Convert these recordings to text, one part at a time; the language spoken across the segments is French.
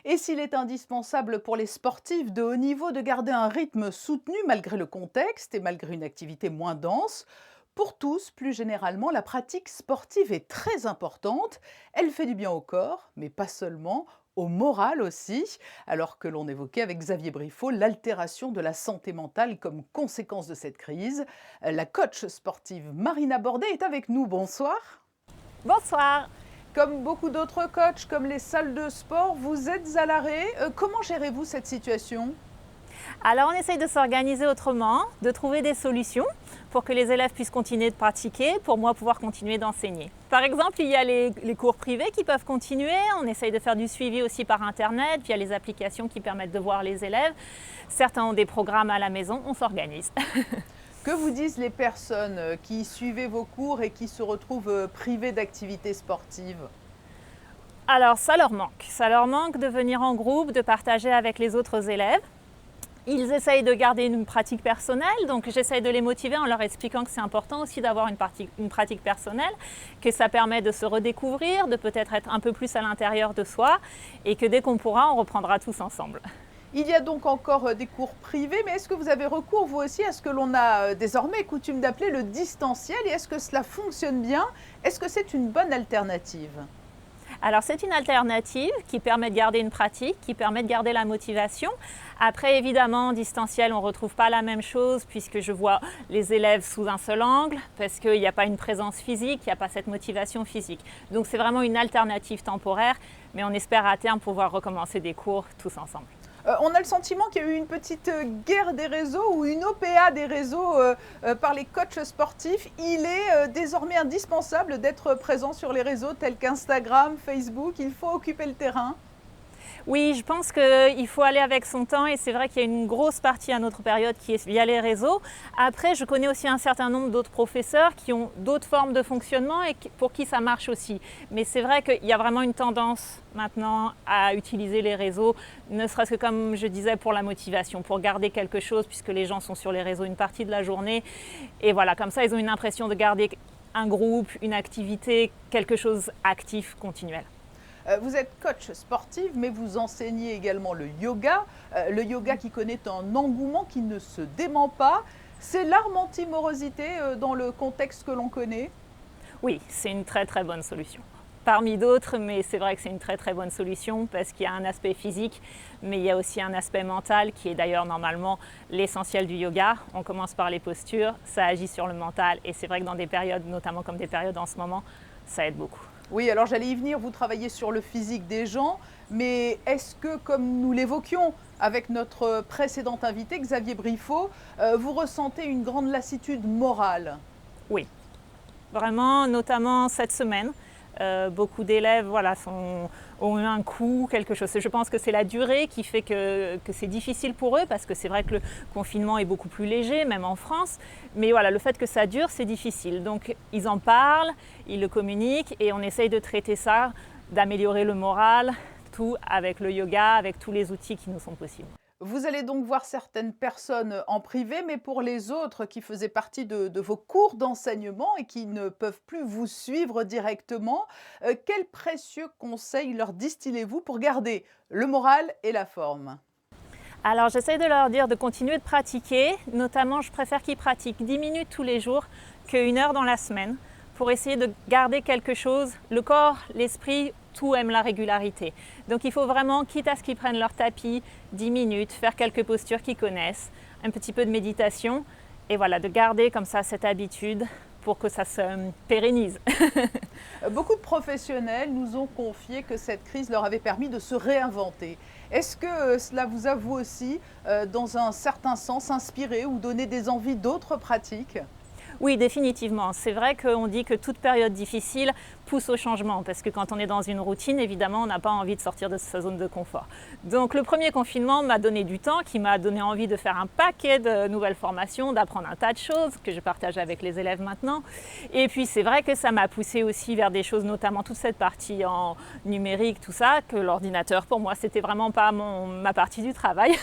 Et s'il est indispensable pour les sportifs de haut niveau de garder un rythme soutenu malgré le contexte et malgré une activité moins dense, pour tous, plus généralement, la pratique sportive est très importante. Elle fait du bien au corps, mais pas seulement, au moral aussi, alors que l'on évoquait avec Xavier Briffaut l'altération de la santé mentale comme conséquence de cette crise. La coach sportive Marina Bordet est avec nous. Bonsoir. Bonsoir. Comme beaucoup d'autres coachs, comme les salles de sport, vous êtes à l'arrêt. Comment gérez-vous cette situation? Alors on essaye de s'organiser autrement, de trouver des solutions pour que les élèves puissent continuer de pratiquer, pour moi pouvoir continuer d'enseigner. Par exemple, il y a les cours privés qui peuvent continuer, on essaye de faire du suivi aussi par internet, via les applications qui permettent de voir les élèves. Certains ont des programmes à la maison, on s'organise. Que vous disent les personnes qui suivaient vos cours et qui se retrouvent privées d'activités sportives? Alors ça leur manque de venir en groupe, de partager avec les autres élèves. Ils essayent de garder une pratique personnelle, donc j'essaye de les motiver en leur expliquant que c'est important aussi d'avoir une pratique personnelle, que ça permet de se redécouvrir, de peut-être être un peu plus à l'intérieur de soi, et que dès qu'on pourra, on reprendra tous ensemble. Il y a donc encore des cours privés, mais est-ce que vous avez recours, vous aussi, à ce que l'on a désormais coutume d'appeler le distanciel? Et est-ce que cela fonctionne bien? Est-ce que c'est une bonne alternative? Alors c'est une alternative qui permet de garder une pratique, qui permet de garder la motivation. Après évidemment, en distanciel, on ne retrouve pas la même chose puisque je vois les élèves sous un seul angle, parce qu'il n'y a pas une présence physique, il n'y a pas cette motivation physique. Donc c'est vraiment une alternative temporaire, mais on espère à terme pouvoir recommencer des cours tous ensemble. On a le sentiment qu'il y a eu une petite guerre des réseaux ou une OPA des réseaux par les coachs sportifs. Il est désormais indispensable d'être présent sur les réseaux tels qu'Instagram, Facebook. Il faut occuper le terrain. Oui, je pense qu'il faut aller avec son temps et c'est vrai qu'il y a une grosse partie à notre période qui est via les réseaux. Après, je connais aussi un certain nombre d'autres professeurs qui ont d'autres formes de fonctionnement et pour qui ça marche aussi. Mais c'est vrai qu'il y a vraiment une tendance maintenant à utiliser les réseaux, ne serait-ce que comme je disais pour la motivation, pour garder quelque chose puisque les gens sont sur les réseaux une partie de la journée. Et voilà, comme ça, ils ont une impression de garder un groupe, une activité, quelque chose actif, continuel. Vous êtes coach sportive, mais vous enseignez également le yoga qui connaît un engouement qui ne se dément pas. C'est l'arme anti-morosité dans le contexte que l'on connaît. Oui, c'est une très très bonne solution. Parmi d'autres, mais c'est vrai que c'est une très très bonne solution parce qu'il y a un aspect physique, mais il y a aussi un aspect mental qui est d'ailleurs normalement l'essentiel du yoga. On commence par les postures, ça agit sur le mental et c'est vrai que dans des périodes, notamment comme des périodes en ce moment, ça aide beaucoup. Oui, alors j'allais y venir, vous travaillez sur le physique des gens, mais est-ce que, comme nous l'évoquions avec notre précédent invité, Xavier Briffaut, vous ressentez une grande lassitude morale? Oui, vraiment, notamment cette semaine. Beaucoup d'élèves ont eu un coup, quelque chose. Je pense que c'est la durée qui fait que c'est difficile pour eux parce que c'est vrai que le confinement est beaucoup plus léger, même en France. Mais voilà, le fait que ça dure, c'est difficile. Donc ils en parlent, ils le communiquent et on essaye de traiter ça, d'améliorer le moral, tout avec le yoga, avec tous les outils qui nous sont possibles. Vous allez donc voir certaines personnes en privé, mais pour les autres qui faisaient partie de vos cours d'enseignement et qui ne peuvent plus vous suivre directement, quels précieux conseils leur distillez-vous pour garder le moral et la forme? Alors j'essaie de leur dire de continuer de pratiquer, notamment je préfère qu'ils pratiquent 10 minutes tous les jours qu'une heure dans la semaine pour essayer de garder quelque chose. Le corps, l'esprit, tout aime la régularité. Donc il faut vraiment, quitte à ce qu'ils prennent leur tapis, 10 minutes, faire quelques postures qu'ils connaissent, un petit peu de méditation et voilà, de garder comme ça cette habitude pour que ça se pérennise. Beaucoup de professionnels nous ont confié que cette crise leur avait permis de se réinventer. Est-ce que cela vous a vous aussi, dans un certain sens, inspiré ou donné des envies d'autres pratiques? Oui, définitivement. C'est vrai qu'on dit que toute période difficile pousse au changement parce que quand on est dans une routine, évidemment, on n'a pas envie de sortir de sa zone de confort. Donc le premier confinement m'a donné du temps, qui m'a donné envie de faire un paquet de nouvelles formations, d'apprendre un tas de choses que je partage avec les élèves maintenant. Et puis c'est vrai que ça m'a poussé aussi vers des choses, notamment toute cette partie en numérique, tout ça, que l'ordinateur pour moi c'était vraiment pas ma partie du travail.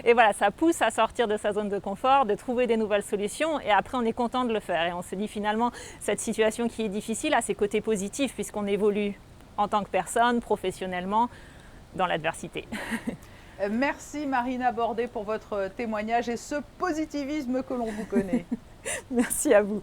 Et voilà, ça pousse à sortir de sa zone de confort, de trouver des nouvelles solutions et après on est content de le faire. Et on se dit finalement, cette situation qui est difficile a ses côtés positifs puisqu'on évolue en tant que personne, professionnellement. dans l'adversité. Merci Marina Bordet pour votre témoignage et ce positivisme que l'on vous connaît. Merci à vous.